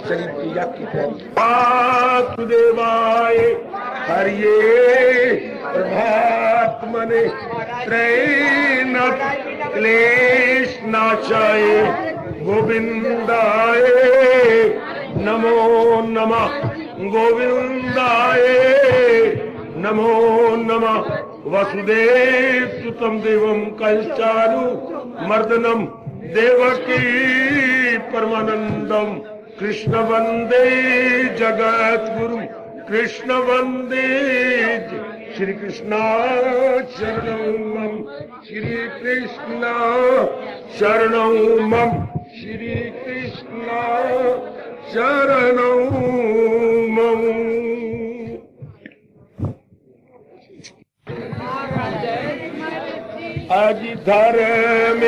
चलिए पूजा की तैयारी। वासुदेवाय हरिये प्रभात्मने त्रैणव क्लेश नाशाय गोविंदाय नमो नमः। गोविंदाय नमो नमः। वसुदेव सुतम देवम कंचानु मर्दनम देवकी परमानंदम कृष्ण वंदे जगत गुरु कृष्ण वंदे। श्री कृष्ण शरणं श्री कृष्ण शरणं मम श्री कृष्ण शरणं मम। आज धर्म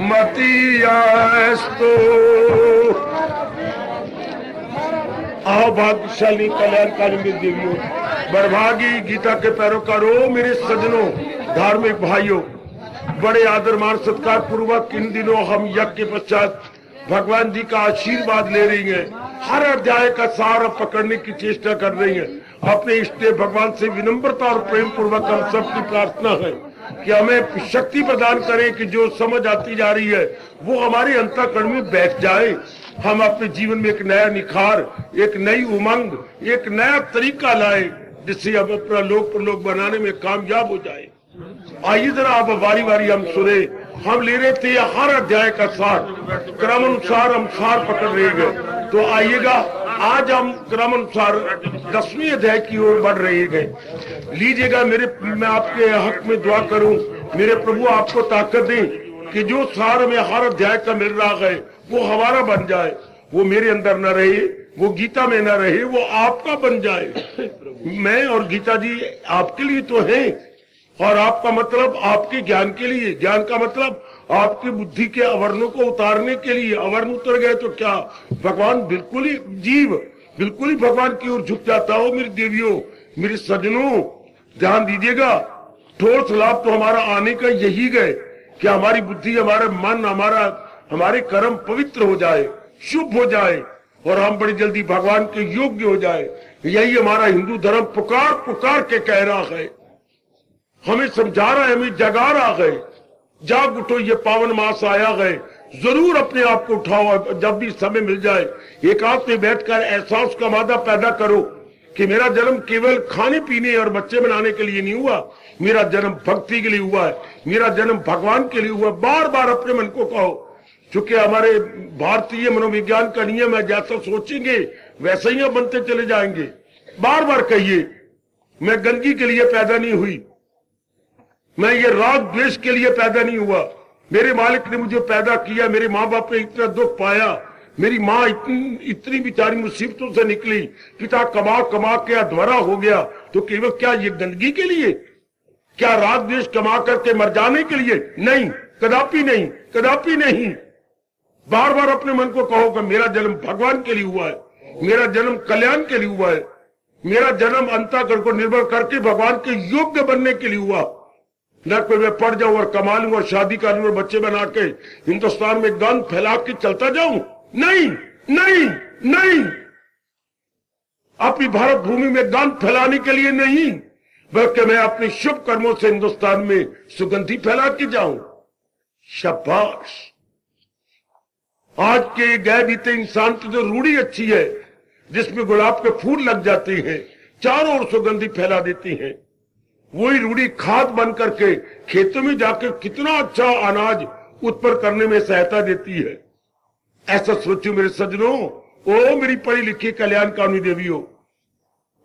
मतियास्तो आओ भाग्यशाली कल्याणकारी मेरी देवियों, बरभागी गीता के पैरोकारों, मेरे सज्जनों, धार्मिक भाइयों, बड़े आदर मान सत्कार पूर्वक इन दिनों हम यज्ञ के पश्चात भगवान जी का आशीर्वाद ले रही हैं। हर अध्याय का सार पकड़ने की चेष्टा कर रही हैं। अपने इष्ट देव भगवान से विनम्रता और प्रेम पूर्वक हम सबकी प्रार्थना है कि हमें शक्ति प्रदान करें कि जो समझ आती जा रही है वो हमारे अंतःकरण में बैठ जाए। हम अपने जीवन में एक नया निखार, एक नई उमंग, एक नया तरीका लाए जिससे हम अपना लोक प्रलोक बनाने में कामयाब हो जाए। आइए जरा आप बारी बारी हम सुने। हम ले रहे थे हर अध्याय का सार, क्रम अनुसार हम सार पकड़ रहे गए। तो आइएगा, आज हम क्रम अनुसार 10वें अध्याय की ओर बढ़ रहे गए। लीजिएगा मैं आपके हक में दुआ करूं, मेरे प्रभु आपको ताकत दें कि जो सार में हर अध्याय का मिल रहा है वो हमारा बन जाए। वो मेरे अंदर न रहे, वो गीता में न रहे, वो आपका बन जाए। मैं और गीता जी आपके लिए तो हैं, और आपका मतलब आपके ज्ञान के लिए, ज्ञान का मतलब आपकी बुद्धि के अवर्णों को उतारने के लिए। अवर्ण उतर गए तो क्या भगवान बिल्कुल ही जीव बिल्कुल ही भगवान की ओर झुक जाता हो। मेरी देवियों, मेरे सज्जनों, ध्यान दीजिएगा। ठोस लाभ तो हमारा आने का यही गए कि हमारी बुद्धि, हमारा मन, हमारे कर्म पवित्र हो जाए, शुभ हो जाए और हम बड़ी जल्दी भगवान के योग्य हो जाए। यही हमारा हिंदू धर्म पुकार पुकार के कह रहा है, हमें समझा रहा है, हमें जगा रहा है। जाग उठो, ये पावन मास आया है, जरूर अपने आप को उठाओ। जब भी समय मिल जाए एकांत में बैठकर एहसास का मादा पैदा करो कि मेरा जन्म केवल खाने पीने और बच्चे बनाने के लिए नहीं हुआ, मेरा जन्म भक्ति के लिए हुआ है, मेरा जन्म भगवान के लिए हुआ। बार बार अपने मन को कहो, चूंकि हमारे भारतीय मनोविज्ञान का नियम है, जैसा सोचेंगे वैसे ही हम बनते चले जाएंगे। बार बार कहिए, मैं गंदगी के लिए पैदा नहीं हुई, मैं ये राग द्वेष के लिए पैदा नहीं हुआ। मेरे मालिक ने मुझे पैदा किया, मेरे माँ बाप ने इतना दुख पाया, मेरी माँ इतनी बेचारी मुसीबतों से निकली, पिता कमा कमा के अधमरा हो गया, तो केवल क्या ये गंदगी के लिए? क्या राग द्वेष कमा करके मर जाने के लिए? नहीं, कदापि नहीं, कदापि नहीं। बार बार अपने मन को कहो कि मेरा जन्म भगवान के लिए हुआ है, मेरा जन्म कल्याण के लिए हुआ है, मेरा जन्म अंतःकरण को निर्भर करके भगवान के योग्य बनने के लिए हुआ। न कोई मैं पढ़ जाऊं और कमा लूं और शादी कर लूं और बच्चे बना के हिंदुस्तान में गंद फैला के चलता जाऊं। नहीं नहीं नहीं, अपनी भारत भूमि में गंद फैलाने के लिए नहीं, बल्कि मैं अपने शुभ कर्मों से हिंदुस्तान में सुगंधी फैला के जाऊं। शाबाश। आज के गए बीते इंसान की जो रूढ़ी अच्छी है, जिसमें गुलाब के फूल लग जाते हैं, चारों ओर सुगंधी फैला देती हैं, वही रूढ़ी खाद बन करके खेतों में जाकर कितना अच्छा अनाज उत्पन्न करने में सहायता देती है। ऐसा सोचो मेरे सज्जनों, ओ मेरी पढ़ी लिखी कल्याणकारी देवियों,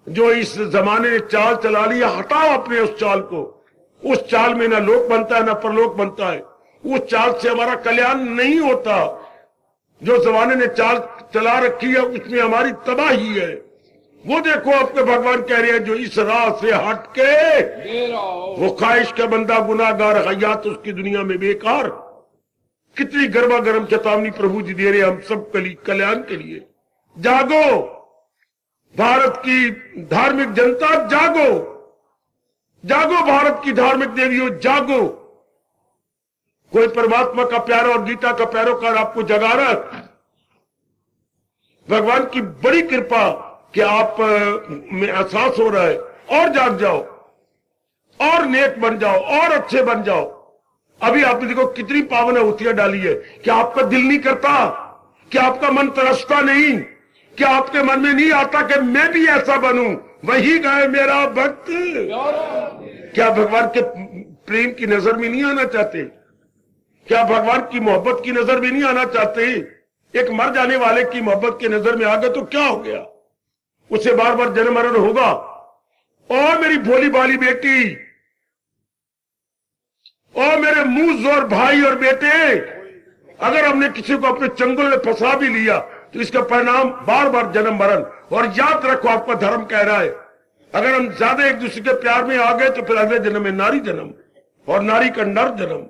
जो इस जमाने ने चाल चला लिया, हटाओ अपने उस चाल को। उस चाल में ना लोक बनता है ना परलोक बनता है, उस चाल से हमारा कल्याण नहीं होता। जो जमाने ने चाल चला रखी है उसमें हमारी तबाही है। वो देखो अपने भगवान कह रहे हैं, जो इस राह से हट के वो ख्वाहिश का बंदा गुनाहगार हयात उसकी दुनिया में बेकार। कितनी गर्मा गर्म चेतावनी प्रभु जी दे रहे हैं हम सब कल्याण के लिए। जागो भारत की धार्मिक जनता, जागो जागो भारत की धार्मिक देवियों, जागो। कोई परमात्मा का प्यारा और गीता का पैरोकार आपको जगा रहा है, भगवान की बड़ी कृपा कि आप में एहसास हो रहा है, और जाग जाओ, और नेक बन जाओ, और अच्छे बन जाओ। अभी आपने देखो कितनी पावन आहुतियां डाली है। क्या आपका दिल नहीं करता? क्या आपका मन तरसता नहीं? क्या आपके मन में नहीं आता कि मैं भी ऐसा बनूं? वही गाय मेरा भक्त। क्या भगवान के प्रेम की नजर में नहीं आना चाहते? क्या भगवान की मोहब्बत की नजर में नहीं आना चाहते? एक मर जाने वाले की मोहब्बत की नजर में आ गए तो क्या हो गया? उसे बार बार जन्म मरण होगा। ओ मेरी भोली भाली बेटी, ओ मेरे मुंह जोर भाई और बेटे, अगर हमने किसी को अपने चंगुल में फंसा भी लिया तो इसका परिणाम बार बार जन्म मरण। और याद रखो, आपका धर्म कह रहा है, अगर हम ज्यादा एक दूसरे के प्यार में आ गए तो फिर अगले जन्म में नारी जन्म, और नारी का नर जन्म।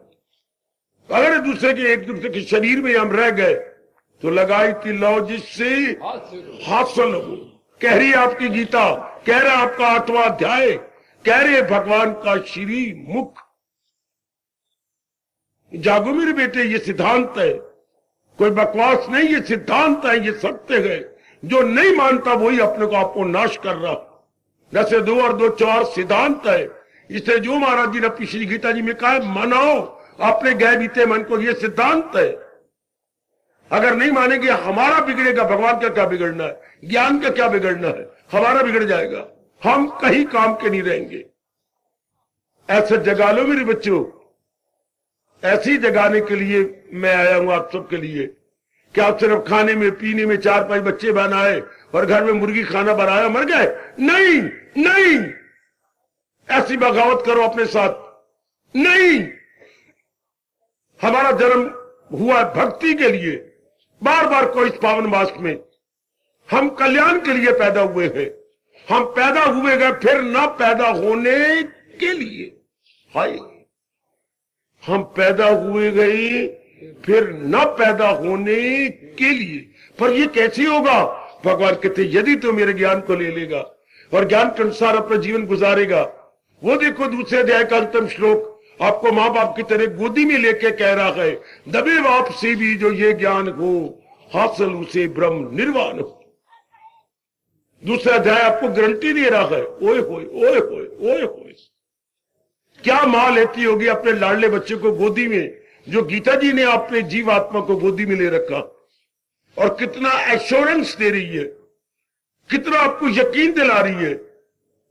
अगर एक दूसरे के शरीर में हम रह गए तो लगाई थी लो जिससे हासिल हो। कह रही है आपकी गीता, कह रहा आपका 8वां अध्याय, कह रहे भगवान का श्री मुख। जागो मेरे बेटे, ये सिद्धांत है, कोई बकवास नहीं, ये सिद्धांत है, ये सत्य है। जो नहीं मानता वही अपने को आपको नाश कर रहा। जैसे 2 और 2 4 सिद्धांत है। इससे जो महाराज जी ने पिछली गीता जी में कहा है, मानो अपने गए बीते मन को, ये सिद्धांत है। अगर नहीं मानेंगे हमारा बिगड़ेगा, भगवान का क्या बिगड़ना है, ज्ञान का क्या बिगड़ना है, हमारा बिगड़ जाएगा, हम कहीं काम के नहीं रहेंगे। ऐसे जगा लो मेरे बच्चों, ऐसी जगाने के लिए मैं आया हूं आप सबके लिए। क्या आप सिर्फ खाने में पीने में 4-5 बच्चे बनाए और घर में मुर्गी खाना बनाया मर गए? नहीं नहीं, ऐसी बगावत करो अपने साथ नहीं। हमारा जन्म हुआ भक्ति के लिए, बार बार को इस पावन मास में हम कल्याण के लिए पैदा हुए हैं। हम पैदा हुए गए फिर न पैदा होने के लिए। हाय, हम पैदा हुए गए फिर न पैदा होने के लिए। पर ये कैसे होगा? भगवान कहते यदि तो मेरे ज्ञान को ले लेगा और ज्ञान के अनुसार अपना जीवन गुजारेगा। वो देखो दूसरे अध्याय का अंतिम श्लोक आपको मां बाप की तरह गोदी में लेके कह रहा है, दबे बाप से भी जो ये ज्ञान हो हासिल उसे ब्रह्म निर्वाण हो। दूसरा अध्याय आपको गारंटी दे रहा है। ओए होए ओए होए ओए होए, क्या मां लेती होगी अपने लाडले बच्चे को गोदी में, जो गीता जी ने अपने जीव आत्मा को गोदी में ले रखा, और कितना एश्योरेंस दे रही है, कितना आपको यकीन दिला रही है।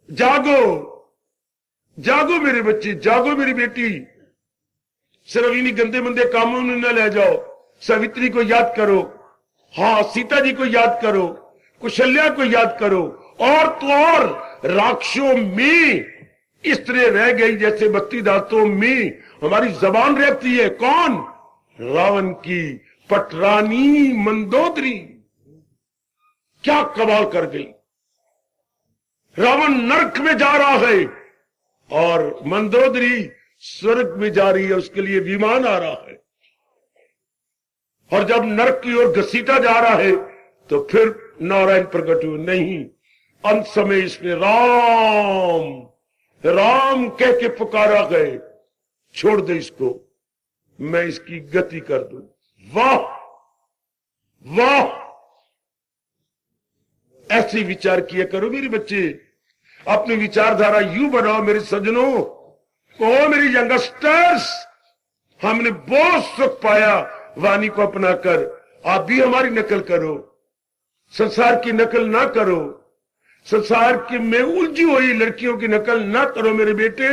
जागो जागो मेरे बच्चे, जागो मेरी बेटी, सिर्फ इन्हीं गंदे मंदे कामों में न ले जाओ। सावित्री को याद करो, हाँ सीता जी को याद करो, कुशल्या को याद करो, और तो और राक्षसों में इस तरह रह गई जैसे 32 दांतों में हमारी जबान रहती है। कौन? रावण की पटरानी मंदोदरी। क्या कमाल कर गई। रावण नरक में जा रहा है और मंदोदरी स्वर्ग में जा रही है, उसके लिए विमान आ रहा है। और जब नरक की ओर घसीटा जा रहा है तो फिर नारायण प्रकट हुए। नहीं, अंत समय इसने राम राम कह के पुकारा गए, छोड़ दे इसको, मैं इसकी गति कर दूं। वाह वाह, ऐसे विचार किया करो मेरे बच्चे। अपनी विचारधारा यूं बनाओ मेरे सज्जनों, ओ मेरी यंगस्टर्स, हमने बहुत सुख पाया वाणी को अपनाकर। आप भी हमारी नकल करो, संसार की नकल ना करो, संसार की में उलझी हुई लड़कियों की नकल ना करो मेरे बेटे।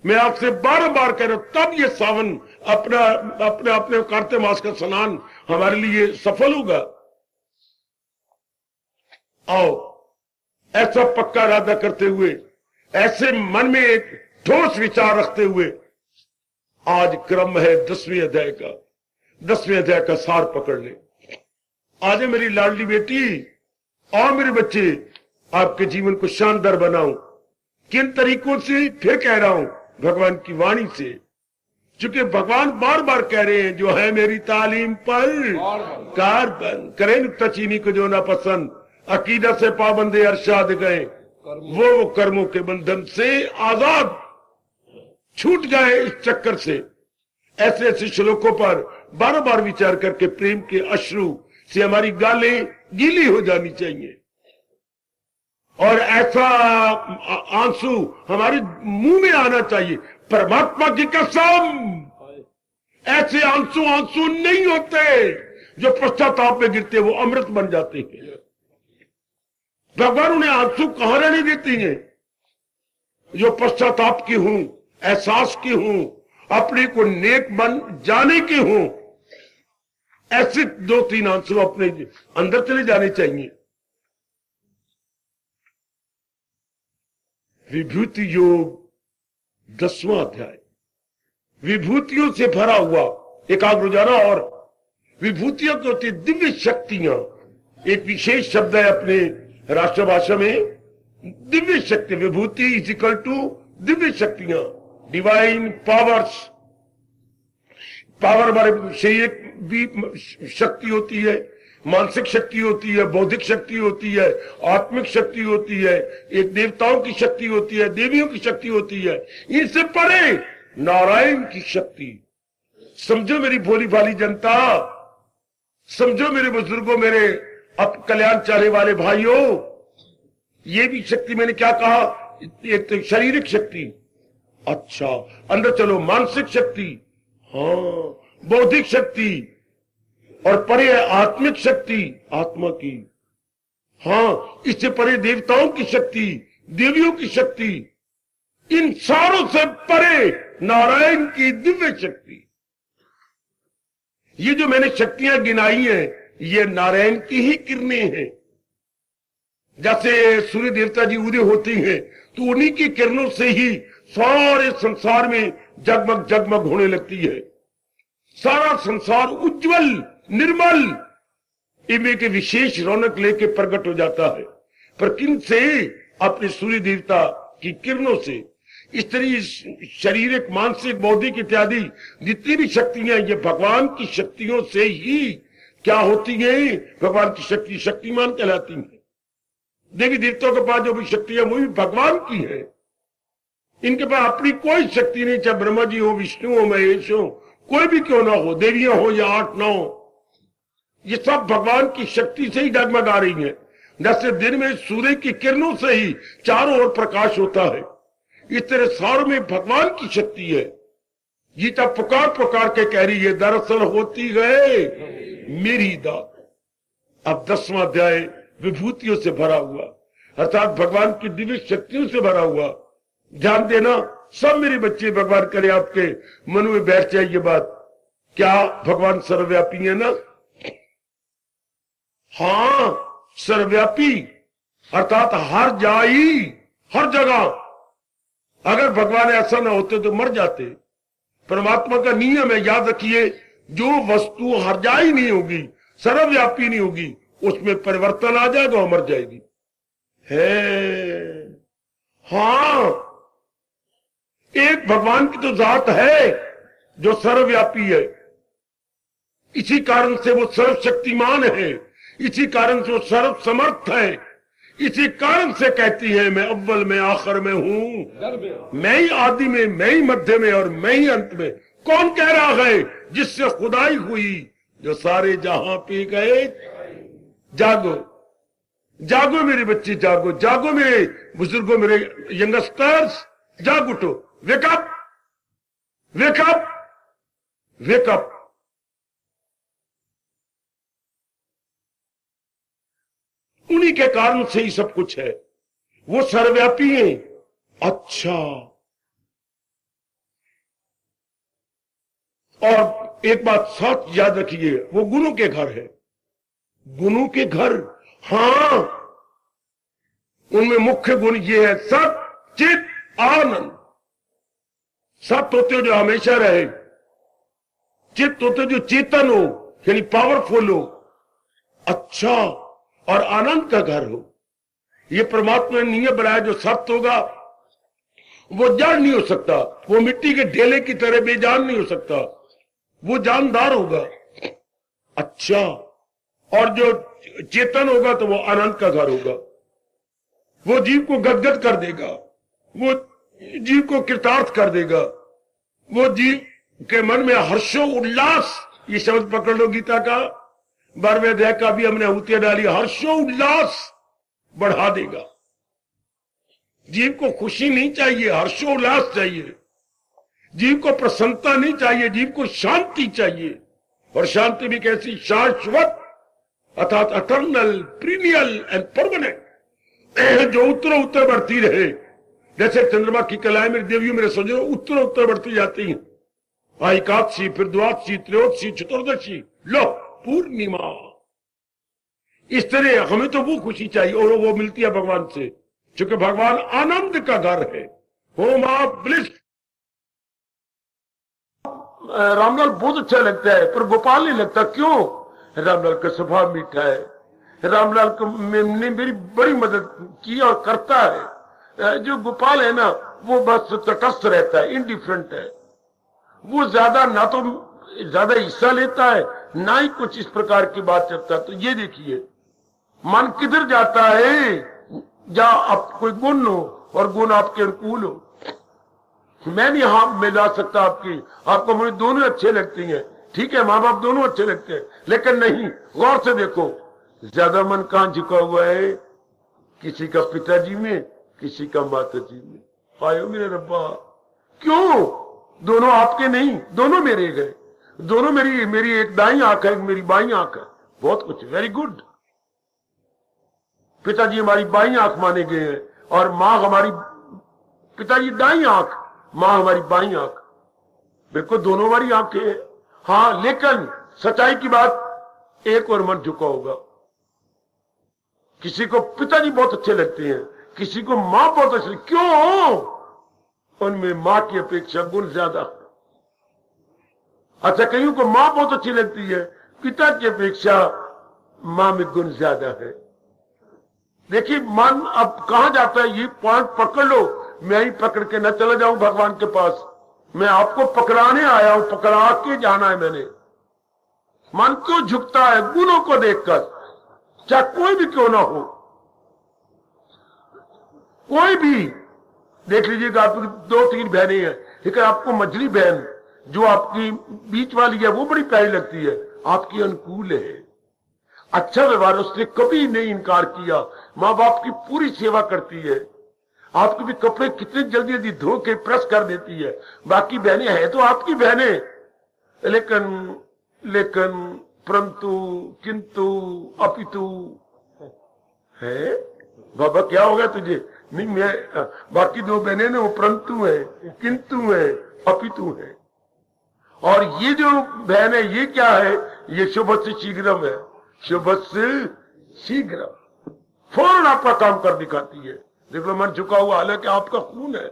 मैं आपसे बार बार कह रहा हूं, तब ये सावन अपना अपने अपने कार्तिक मास का स्नान हमारे लिए सफल होगा। आओ, ऐसा पक्का इरादा करते हुए, ऐसे मन में एक ठोस विचार रखते हुए, आज क्रम है 10वें अध्याय का। 10वें अध्याय का सार पकड़ ले। आज मेरी लाडली बेटी और मेरे बच्चे, आपके जीवन को शानदार बनाऊं। किन तरीकों से? फिर कह रहा हूं, भगवान की वाणी से। क्योंकि भगवान बार बार कह रहे हैं, जो है मेरी तालीम पर कारबन करे नुक्ता चीनी को जो ना पसंद, अकीदा से पाबंदे अरशाद गए, वो कर्मों के बंधन से आजाद छूट गए इस चक्कर से। ऐसे ऐसे श्लोकों पर बार बार विचार करके प्रेम के अश्रु से हमारी गालें गीली हो जानी चाहिए और ऐसा आंसू हमारे मुंह में आना चाहिए। परमात्मा की कसम, ऐसे आंसू आंसू नहीं होते जो पश्चाताप में गिरते, वो अमृत बन जाते हैं। भगवान उन्हें आंसू कहां रहने देती हैं? जो पश्चाताप की हूं, एहसास की हूं, अपने को नेक बन जाने की हूं, ऐसे 2-3 आंसू अपने अंदर चले जाने चाहिए। विभूति योग 10वां अध्याय, विभूतियों से भरा हुआ। एकाग्र हो जाना। और विभूतियों की होती दिव्य शक्तियां, एक विशेष शब्द है अपने राष्ट्रभाषा में, दिव्य शक्ति। विभूति इज इक्वल टू दिव्य शक्तियां, डिवाइन पावर्स। पावर हमारे शरीर भी शक्ति होती है, मानसिक शक्ति होती है, बौद्धिक शक्ति होती है, आत्मिक शक्ति होती है, एक देवताओं की शक्ति होती है, देवियों की शक्ति होती है। इनसे परे नारायण की शक्ति। समझो मेरी भोली भाली जनता, समझो मेरे बुजुर्गों, मेरे अब कल्याण चाहने वाले भाइयों, ये भी शक्ति मैंने क्या कहा? एक तो शारीरिक शक्ति, अच्छा अंदर चलो मानसिक शक्ति, हाँ बौद्धिक शक्ति, और परे आत्मिक शक्ति आत्मा की, हाँ इससे परे देवताओं की शक्ति, देवियों की शक्ति, इन सारों से परे नारायण की दिव्य शक्ति। ये जो मैंने शक्तियां गिनाई हैं, ये नारायण की ही किरणें हैं। जैसे सूर्य देवता जी उदय होती हैं तो उन्हीं की किरणों से ही सारे संसार में जगमग जगमग होने लगती है। सारा संसार उज्जवल निर्मल इनमें के विशेष रौनक लेके प्रकट हो जाता है। पर किन से? अपने सूर्य देवता की किरणों से। इस तरह शारीरिक, मानसिक, बौद्धिक इत्यादि जितनी भी शक्तियां, ये भगवान की शक्तियों से ही क्या होती है? भगवान की शक्ति शक्तिमान कहलाती है। देवी देवताओं के पास जो भी शक्तियां वो भी भगवान की है। इनके पास अपनी कोई शक्ति नहीं, चाहे ब्रह्मा जी हो, विष्णु हो, महेश हो, कोई भी क्यों ना हो, देवियां हो या 8-9, ये सब भगवान की शक्ति से ही डगमगा रही है। जैसे दिन में सूर्य की किरणों से ही चारों ओर प्रकाश होता है, इस तरह सारों में भगवान की शक्ति है। गीता पुकार पुकार के कह रही है, दरअसल होती है मेरी दात। अब 10वां अध्याय विभूतियों से भरा हुआ, अर्थात भगवान की दिव्य शक्तियों से भरा हुआ। ध्यान देना सब मेरे बच्चे, भगवान करे आपके मन में बैठ जाए ये बात, क्या भगवान सर्वव्यापी है ना? हाँ सर्वव्यापी, अर्थात हर जाई, हर जगह। अगर भगवान ऐसा ना होते तो मर जाते। परमात्मा का नियम है, याद रखिए, जो वस्तु हर जाई नहीं होगी, सर्वव्यापी नहीं होगी, उसमें परिवर्तन आ जाएगा और मर जाएगी। है हाँ, एक भगवान की तो जात है जो सर्वव्यापी है। इसी कारण से वो सर्वशक्तिमान है, इसी कारण से वो सर्व समर्थ है। इसी कारण से कहती है, मैं अव्वल में आखिर में हूं, मैं ही आदि में, मैं ही मध्य में और मैं ही अंत में। कौन कह रहा है? जिससे खुदाई हुई, जो सारे जहां पे गए। जागो जागो मेरे बच्चे, जागो जागो मेरे बुजुर्गों, मेरे यंगस्टर्स, जाग उठो, wake up, wake up, wake up. उन्हीं के कारण से ही सब कुछ है, वो सर्वव्यापी है। अच्छा, और एक बात साथ याद रखिए, वो गुरु के घर है। गुरु के घर, हाँ, उनमें मुख्य गुण ये है, सत चित आनंद। सत होते हो जो हमेशा रहे, चित्त होते जो चेतन हो, यानी पावरफुल हो, अच्छा, और आनंद का घर हो। ये परमात्मा ने नियम बनाया, जो सत्य होगा वो जान नहीं हो सकता, वो मिट्टी के ढेले की तरह बेजान नहीं हो सकता, वो जानदार होगा। अच्छा, और जो चेतन होगा तो वो आनंद का घर होगा, वो जीव को गदगद कर देगा, वो जीव को कृतार्थ कर देगा, वो जीव के मन में हर्षो उल्लास, ये शब्द पकड़ लो गीता का, 12वें अध्याय का भी हमने आहुतियां डाली। हर्षोल्लास बढ़ा देगा। जीव को खुशी नहीं चाहिए, हर्षोल्लास चाहिए। जीव को प्रसन्नता नहीं चाहिए, जीव को शांति चाहिए। और शांति भी कैसी? शाश्वत, अर्थात अटर्नल, प्रीनियल एंड परमानेंट, जो उत्तर उत्तर बढ़ती रहे। जैसे चंद्रमा की कलाएं मेरे देवियों, मेरे सज्जनों, उत्तर उत्तर बढ़ती जाती हैं। एकादशी, फिर द्वादशी, त्रयोदशी, चतुर्दशी, लो पूर्णिमा। इस तरह हमें तो वो खुशी चाहिए और वो मिलती है भगवान से, क्योंकि भगवान आनंद का घर है, होम ऑफ ब्लिस। रामलाल बहुत अच्छा लगता है, पर गोपाल नहीं लगता। क्यों? रामलाल का स्वभाव मीठा है। रामलाल को ने मेरी बड़ी मदद की और करता है। जो गोपाल है ना, वो बस तटस्थ रहता है, इंडिफरेंट है। वो ज्यादा ना तो ज्यादा हिस्सा लेता है, ना ही कुछ इस प्रकार की बात करता है। तो ये देखिए, मन किधर जाता है? जहां आप कोई गुण हो और गुण आपके अनुकूल हो। मैं नहीं हाथ मिला सकता आपकी, आपको मुझे दोनों अच्छे लगती हैं, ठीक है, माँ बाप दोनों अच्छे लगते हैं, लेकिन नहीं, गौर से देखो, ज्यादा मन कहां झुका हुआ है? किसी का पिताजी में, किसी का माता जी में। आयो मेरे रब्बा, क्यों? दोनों आपके नहीं, दोनों मेरे गए। दोनों मेरी एक दाई आंख है, एक मेरी बाई आंख है। बहुत कुछ, वेरी गुड। पिताजी हमारी बाई आंख माने गए हैं और माँ हमारी, पिताजी दाई आंख, माँ हमारी बाई आंख। बिल्कुल दोनों हमारी आंखें हैं। हाँ, लेकिन सच्चाई की बात, एक और मन झुका होगा। किसी को पिताजी बहुत अच्छे लगते हैं, किसी को माँ बहुत अच्छी। क्यों? उनमें माँ की अपेक्षा गुण ज्यादा। अच्छा, कईयों को माँ बहुत अच्छी लगती है, पिता की अपेक्षा माँ में गुण ज्यादा है। देखिए, मन अब कहां जाता है, ये पॉइंट पकड़ लो। मैं ही पकड़ के न चला जाऊं भगवान के पास, मैं आपको पकड़ाने आया हूं, पकड़ा के जाना है मैंने। मन क्यों झुकता है? गुणों को देखकर, चाहे कोई भी क्यों ना हो, कोई भी। देख लीजिएगा, आपकी 2-3 बहनें हैं, लेकिन आपको मझली बहन जो आपकी बीच वाली है वो बड़ी प्यारी लगती है, आपकी अनुकूल है, अच्छा व्यवहार, उसने कभी नहीं इनकार किया, माँ बाप की पूरी सेवा करती है, आपके भी कपड़े कितने जल्दी जल्दी धो के प्रेस कर देती है। बाकी बहनें हैं तो आपकी बहनें, लेकिन परंतु, किंतु, अपितु है। बाबा क्या हो गया तुझे? नहीं, मैं बाकी 2 बहनें ने वो परंतु है, किंतु है, अपितु है। और ये जो बहन है, ये क्या है? ये शुभ से शीघ्रम है, शुभ से शीघ्र, फौरन आपका काम कर दिखाती है। देख लो, मन झुका हुआ, हालांकि आपका खून है,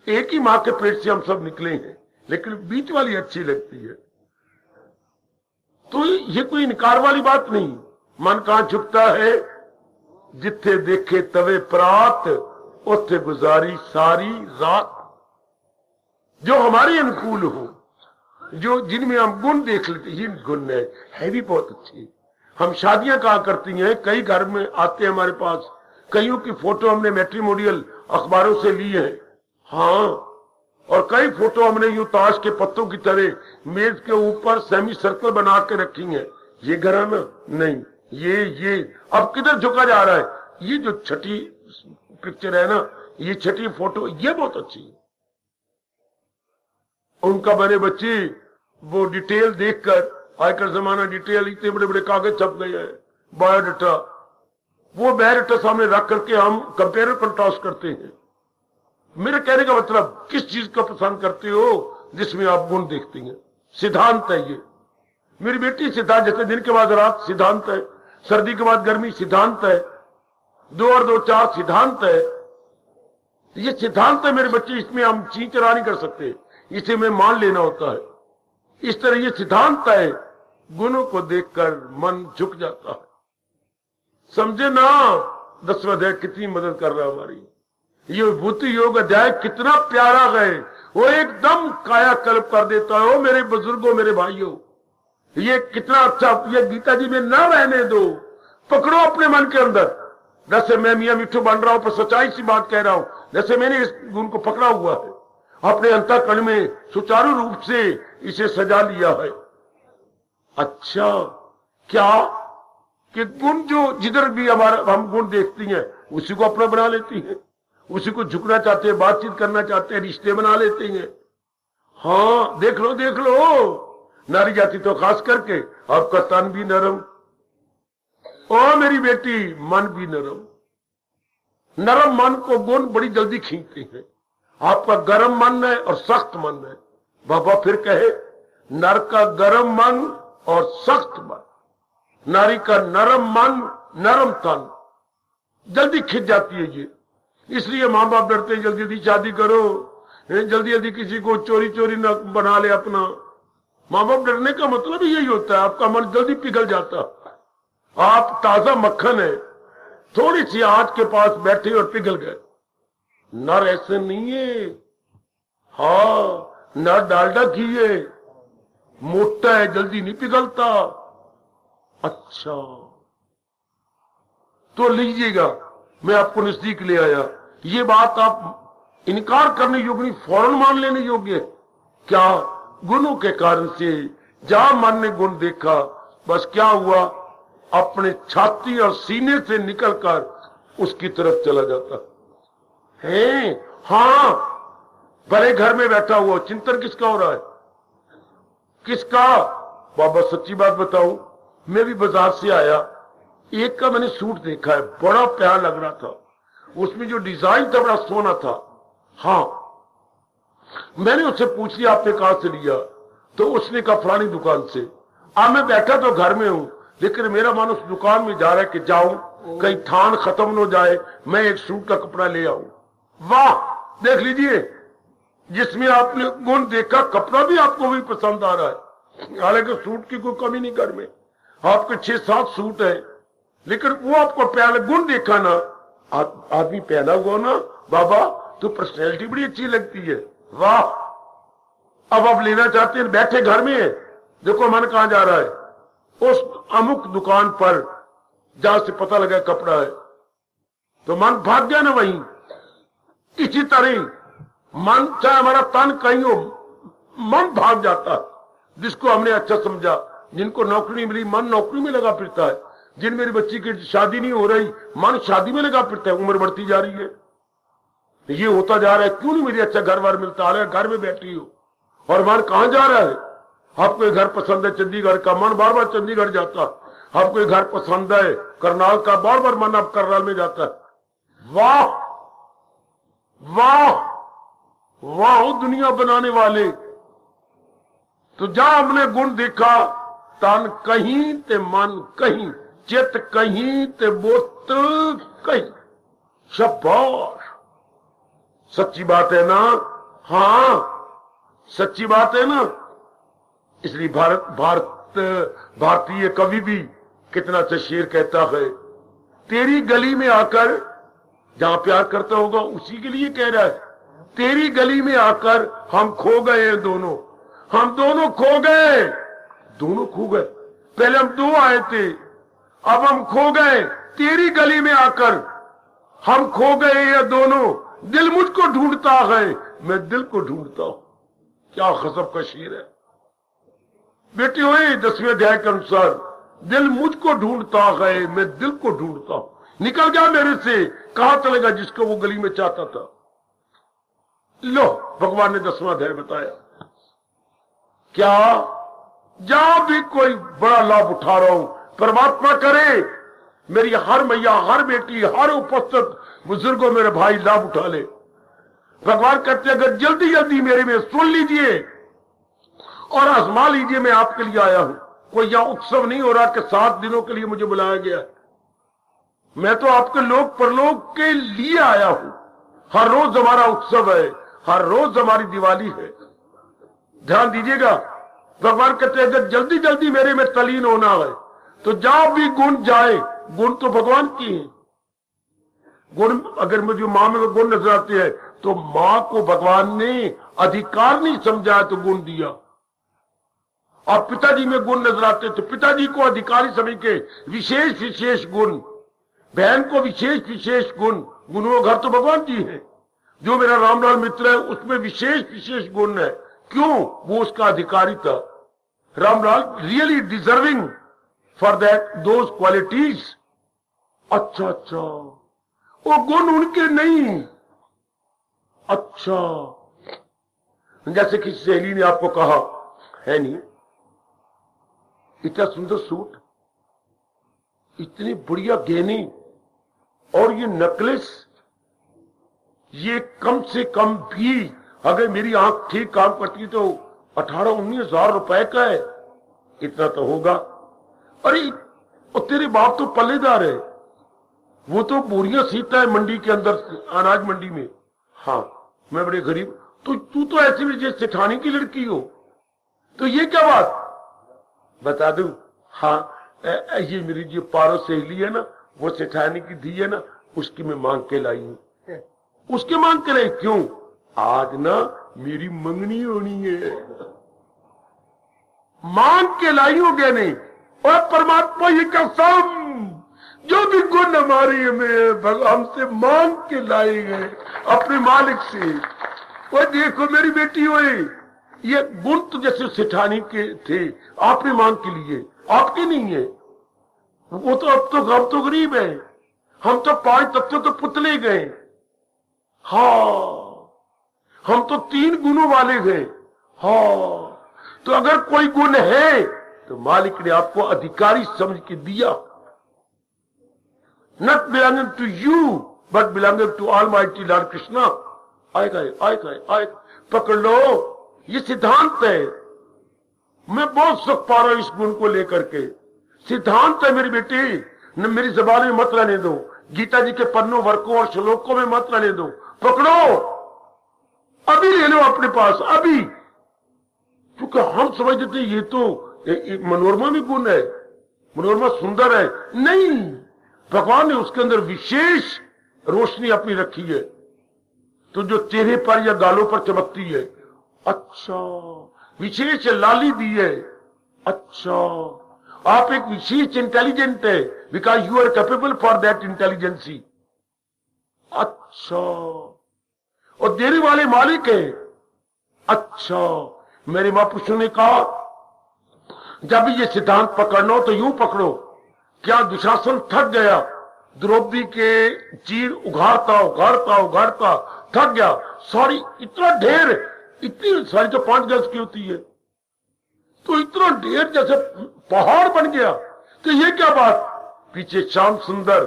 एक ही माँ के पेट से हम सब निकले हैं, लेकिन बीच वाली अच्छी लगती है। तो ये कोई इनकार वाली बात नहीं। मन कहां झुकता है? जिथे देखे तवे प्रात, उथे गुजारी सारी रात। जो हमारे अनुकूल हो, जो जिनमें हम गुण देख लेते, ये गुण है भी बहुत अच्छी। हम शादियां कहा करती हैं, कई घर में आते हैं हमारे पास, कईयों की फोटो हमने मैट्रिमोनियल अखबारों से ली है। हाँ, और कई फोटो हमने यूं ताश के पत्तों की तरह मेज के ऊपर सेमी सर्कल बना के रखी है। ये घराना नहीं, ये अब किधर झुका जा रहा है? ये जो छठी पिक्चर है ना, ये छठी फोटो, ये बहुत अच्छी है। उनका बने बच्चे वो डिटेल देखकर, आजकल जमाना डिटेल, इतने बड़े बड़े कागज छप गए हैं, बायोडाटा, वो बायोडाटा सामने रख करके हम कंपेयर कंट्रास्ट करते हैं। मेरे कहने का मतलब, किस चीज को पसंद करते हो जिसमें आप गुण देखती हैं? सिद्धांत है ये। मेरी बेटी सिद्धांत, जैसे दिन के बाद रात सिद्धांत है, सर्दी के बाद गर्मी सिद्धांत है, 2 और 2 4 सिद्धांत है। ये सिद्धांत है मेरे बच्चे, इसमें हम चींचरा नहीं कर सकते, इसे में मान लेना होता है। इस तरह ये सिद्धांत है, गुणों को देखकर मन झुक जाता है। समझे ना? 10वां अध्याय कितनी मदद कर रहा है हमारी। ये विभूति योग अध्याय कितना प्यारा है, वो एकदम कायाकल्प कर देता है। ओ मेरे बुजुर्गों, मेरे भाइयों, ये कितना अच्छा, ये गीता जी में ना रहने दो, पकड़ो अपने मन के अंदर। जैसे मैं मियां मिठू बन रहा हूं, पर सच्चाई सी बात कह रहा हूं, जैसे मैंने इस गुण को पकड़ा हुआ है, अपने अंतःकरण में सुचारू रूप से इसे सजा लिया है। अच्छा, क्या कि गुण जो जिधर भी हमारा हम गुण देखती हैं उसी को अपना बना लेती हैं, उसी को झुकना चाहते हैं, बातचीत करना चाहते हैं, रिश्ते बना लेते हैं। हाँ देख लो देख लो, नारी जाति तो खास करके आपका तन भी नरम, ओ मेरी बेटी मन भी नरम। नरम मन को गुण बड़ी जल्दी खींचते हैं। आपका गर्म मन है और सख्त मन है। बाबा फिर कहे नर का गर्म मन और सख्त मन, नारी का नरम मन नरम तन, जल्दी खिंच जाती है ये। इसलिए मां बाप डरते हैं जल्दी जल्दी शादी करो, जल्दी जल्दी किसी को चोरी चोरी न बना ले अपना। मां बाप डरने का मतलब यही होता है, आपका मन जल्दी पिघल जाता। आप ताजा मक्खन है, थोड़ी सी आंच के पास बैठे और पिघल गए। नर ऐसे नहीं है। हाँ नर डालडा घी है, मोटा है, जल्दी नहीं पिघलता। अच्छा तो लीजिएगा, मैं आपको नजदीक ले आया। ये बात आप इनकार करने योग्य नहीं, फौरन मान लेने योग्य है। क्या गुणों के कारण से जहां मन ने गुण देखा, बस क्या हुआ, अपने छाती और सीने से निकलकर उसकी तरफ चला जाता है। हाँ भले घर में बैठा हुआ, चिंतन किसका हो रहा है? किसका? बाबा सच्ची बात बताऊं, मैं भी बाजार से आया, एक का मैंने सूट देखा है, बड़ा प्यारा लग रहा था, उसमें जो डिजाइन था बड़ा सोना था। हाँ मैंने उससे पूछ लिया आपने कहां से लिया, तो उसने कहा फलानी दुकान से। अब मैं बैठा तो घर में हूं, लेकिन मेरा मन उस दुकान में जा रहा है कि जाऊं, कहीं थान खत्म न हो जाए, मैं एक सूट का कपड़ा ले आऊं। वाह देख लीजिए, जिसमें आपने गुण देखा, कपड़ा भी आपको भी पसंद आ रहा है। हालांकि सूट की कोई कमी नहीं घर में, आपके 6-7 सूट है, लेकिन वो आपको प्यारा गुण देखा ना, आदमी पहना हुआ ना, बाबा तो पर्सनैलिटी बड़ी अच्छी लगती है। वाह अब आप लेना चाहते हैं, बैठे घर में है, देखो मन कहां जा रहा है, उस अमुक दुकान पर जहां से पता लगा कपड़ा है, तो मन भाग गया ना वहीं। इसी तरह मन, चाहे हमारा तन कहीं हो, मन भाग जाता है। जिसको हमने अच्छा समझा, जिनको नौकरी नहीं मिली, मन नौकरी में लगा फिरता है। जिन मेरी बच्ची की शादी नहीं हो रही, मन शादी में लगा फिरता है। उम्र बढ़ती जा रही है, ये होता जा रहा है, क्यों नहीं मुझे अच्छा घर बार मिलता है, घर में बैठी हो, और मन कहां जा रहा है? आपको घर पसंद है चंडीगढ़ का, मन बार बार चंडीगढ़ जाता। आपको घर पसंद है करनाल का, बार बार मन अब करनाल में जाता है। वाह वाह वाह दुनिया बनाने वाले। तो जहां हमने गुण देखा, तन कहीं ते मन कहीं, चित कहीं ते बोतल कहीं। शाबाश, सच्ची बात है ना? हाँ सच्ची बात है ना। इसलिए भारतीय कवि भी कितना अच्छा शेर कहता है, तेरी गली में आकर, जहां प्यार करता होगा उसी के लिए कह रहा है, तेरी गली में आकर हम खो गए दोनों, हम दोनों खो गए, दोनों खो गए। पहले हम 2 आए थे, अब हम खो गए। तेरी गली में आकर हम खो गए ये दोनों, दिल मुझको ढूंढता है, मैं दिल को ढूंढता हूं। क्या गजब का शेर है बेटी। हुई 10वें अध्याय के अनुसार, दिल मुझको ढूंढता है, मैं दिल को ढूंढता हूं। निकल गया मेरे से, कहां चलेगा जिसको वो गली में चाहता था। लो भगवान ने 10वां अध्याय बताया। क्या जहां भी कोई बड़ा लाभ उठा रहा हूं, परमात्मा करे मेरी हर मैया, हर बेटी, हर उपस्थित बुजुर्गों, मेरे भाई लाभ उठा ले। भगवान कहते अगर जल्दी जल्दी मेरे में सुन लीजिए और आजमा लीजिए, मैं आपके लिए आया हूं। कोई यहां उत्सव नहीं हो रहा कि 7 दिनों के लिए मुझे बुलाया गया। मैं तो आपके लोक परलोक के लिए आया हूं। हर रोज हमारा उत्सव है, हर रोज हमारी दिवाली है। ध्यान दीजिएगा, भगवान कहते हैं अगर जल्दी जल्दी मेरे में तलीन होना है, तो जहां भी गुण जाए, गुण तो भगवान की है। गुण अगर मुझे मां में गुण नजर आते हैं, तो मां को भगवान ने अधिकार नहीं समझा तो गुण दिया। और पिताजी में गुण नजर आते तो पिताजी को अधिकारी समझ के विशेष विशेष गुण, बहन को विशेष विशेष गुण। गुणों घर तो भगवान जी है। जो मेरा रामलाल मित्र है उसमें विशेष विशेष गुण है। क्यों? वो उसका अधिकारी था। Ramlal really deserving for that those qualities. अच्छा अच्छा, वो गुण उनके नहीं। अच्छा, जैसे किसी सहेली ने आपको कहा, है नहीं, इतना सुंदर सूट, इतनी बढ़िया गहने, और ये नेकलेस, ये कम से कम भी अगर मेरी आंख ठीक काम करती तो 18-19 हजार रुपए का है, इतना तो होगा। अरे और तेरे बाप तो पल्लेदार है, वो तो बोरियां सीता है मंडी के अंदर, अनाज मंडी में। हाँ, मैं बड़े गरीब, तो तू तो ऐसे भी जैसे सेठानी की लड़की हो, तो ये क्या बात बता दूं? हाँ, ये मेरी जो पारो सहेली है ना, वो सेठानी की दी है ना, उसकी मैं मांग के लाई हूं। उसके मांग के लाई क्यों? आज ना मेरी मंगनी होनी है, मांग के लाई हो गया नहीं। और परमात्मा ये कसम, जो भी गुण हमारे में हमसे मांग के लाए गए अपने मालिक से। वो देखो मेरी बेटी हुई, ये गुण तो जैसे सेठानी के थे, आपने मांग के लिए, आपके नहीं है। वो तो अब तो गरीब है, हम तो 5 तत्वों के पुतले गए। हाँ, हम तो 3 गुणों वाले गए। हाँ, तो अगर कोई गुण है तो मालिक ने आपको अधिकारी समझ के दिया। Not belonging to you but belonging to almighty lord Krishna. आएगा, पकड़ लो, ये सिद्धांत है। मैं बहुत सुख पा रहा हूं इस गुण को लेकर के। सिद्धांत है मेरी बेटी, न मेरी जबान में मत रहने दो, गीता जी के पन्नों, वर्कों और श्लोकों में मत रहने दो। पकड़ो, अभी ले लो अपने पास, अभी। क्योंकि हम समझते थे ये तो मनोरमा में गुण है, मनोरमा सुंदर है। नहीं, भगवान ने उसके अंदर विशेष रोशनी अपनी रखी है, तो जो चेहरे पर या गालों पर चमकती है। अच्छा, विशेष लाली दी है। अच्छा, आप एक विशेष इंटेलिजेंट है, because you are capable for that intelligency. अच्छा, और देने वाले मालिक है। अच्छा, मेरे महापुरुषों ने कहा जब भी ये सिद्धांत पकड़ना हो तो यूं पकड़ो। क्या दुशासन थक गया, द्रौपदी के चीर उघाड़ता थक गया। सारी इतना ढेर, इतनी सारी तो 5 गज की होती है, तो इतना ढेर जैसे पहाड़ बन गया। तो ये क्या बात? पीछे श्याम सुंदर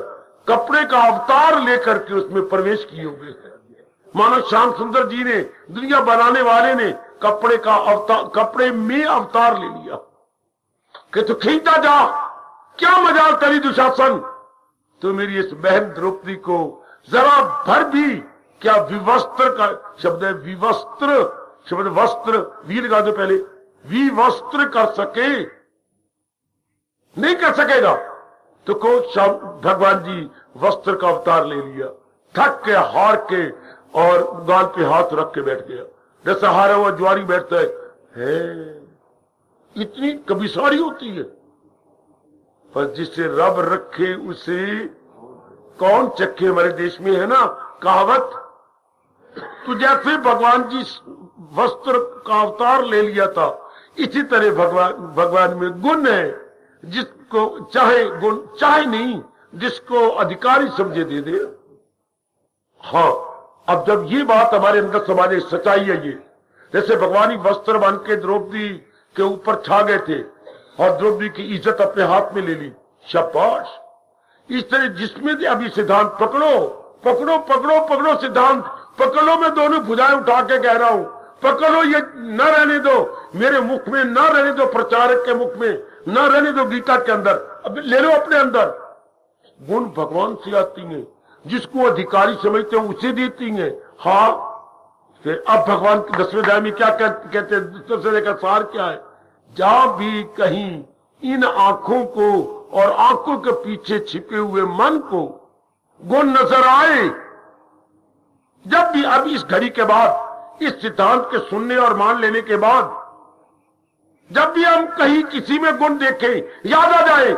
कपड़े का अवतार लेकर के उसमें प्रवेश किए हुए हैं। मानो श्याम सुंदर जी ने, दुनिया बनाने वाले ने कपड़े का अवतार, कपड़े में अवतार ले लिया कि तू खींचा जा, क्या मजाल करी दुशासन। तो मेरी इस बहन द्रौपदी को जरा भर भी, क्या विवस्त्र का शब्द है, विवस्त्र शब्द, वस्त्र वी लगा दो पहले, विवस्त्र कर सके, नहीं कर सकेगा। तो को भगवान जी वस्त्र का अवतार ले लिया, थक के, हार के, और गाल पे हाथ रख के बैठ गया, जैसे हारा हुआ ज्वारी बैठता है। इतनी कबिसारी होती है, पर जिसे रब रखे उसे कौन चखे, हमारे देश में है ना कहावत। तो जैसे भगवान जी वस्त्र का अवतार ले लिया था, इसी तरह भगवान में गुण है, जिसको चाहे गुण, चाहे नहीं, जिसको अधिकारी समझे दे दे। हाँ, अब जब ये बात हमारे अंदर समाज सच्चाई है, ये जैसे भगवान ही वस्त्र बन के द्रौपदी के ऊपर छा गए थे और द्रौपदी की इज्जत अपने हाथ में ले ली, शाबाश। इस तरह जिसमें अभी सिद्धांत पकड़ो, पकड़ो पकड़ो पकड़ो, सिद्धांत पकड़ लो। मैं दोनों भुजाएं उठा के कह रहा हूं, पकड़ो, ये न रहने दो मेरे मुख में, न रहने दो प्रचारक के मुख में, न रहने दो गीता के अंदर, अब ले लो अपने अंदर। गुण भगवान से आती हैं, जिसको अधिकारी समझते हैं उसे देती हैं। हाँ, फिर अब भगवान के 10वें अध्याय में क्या कहते हैं, दूसरे का सार क्या है? जहां भी कहीं इन आंखों को और आंखों के पीछे छिपे हुए मन को गुण नजर आए, जब भी, अब इस घड़ी के बाद, इस सिद्धांत के सुनने और मान लेने के बाद, जब भी हम कहीं किसी में गुण देखें, याद आ जाए,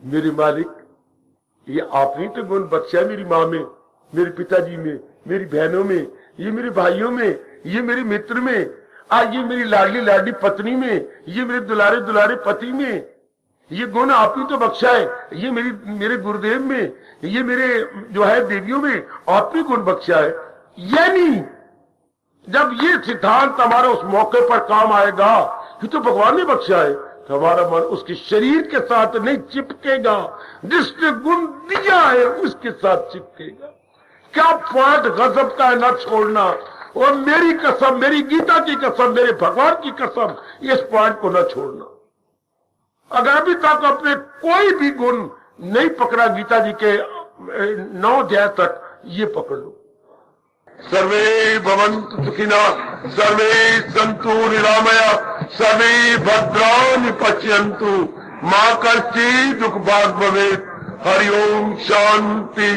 मेरे मालिक, ये आपने तो गुण बख्शा मेरी मां में, मेरे पिताजी में, मेरी बहनों में, ये मेरे भाइयों में, ये मेरे मित्र में, आज ये मेरी लाडली लाडली पत्नी में, ये मेरे दुलारे दुलारे पति में, ये गुण आप ही तो बख्शा है, ये मेरे गुरुदेव में, ये मेरे जो है देवियों में आप ही गुण बख्शा है। यानी जब ये सिद्धांत हमारा उस मौके पर काम आएगा कि तो भगवान ने बख्शा है, तो हमारा मन उसके शरीर के साथ नहीं चिपकेगा, जिसने गुण दिया है उसके साथ चिपकेगा। क्या पाठ गजब का है, न छोड़ना। और मेरी कसम, मेरी गीता की कसम, मेरे भगवान की कसम, इस पाठ को न छोड़ना। अगर अभी तक अपने कोई भी गुण नहीं पकड़ा गीता जी के 9 अध्याय तक, ये पकड़ लो। सर्वे भवन्तु सुखिनः, सर्वे सन्तु निरामया, सर्वे भद्राणि पश्यन्तु, मा कश्चित् दुःखभाग् भवेत्। हरि ओम शांति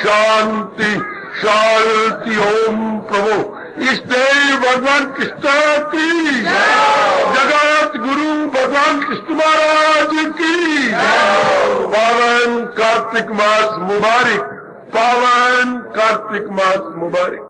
शांति शांति। ओम प्रभु इष्टे भगवान कृष्ण की, जगत गुरु भगवान कृष्ण महाराज की। पावन कार्तिक मास मुबारक, पावन कार्तिक मास मुबारक।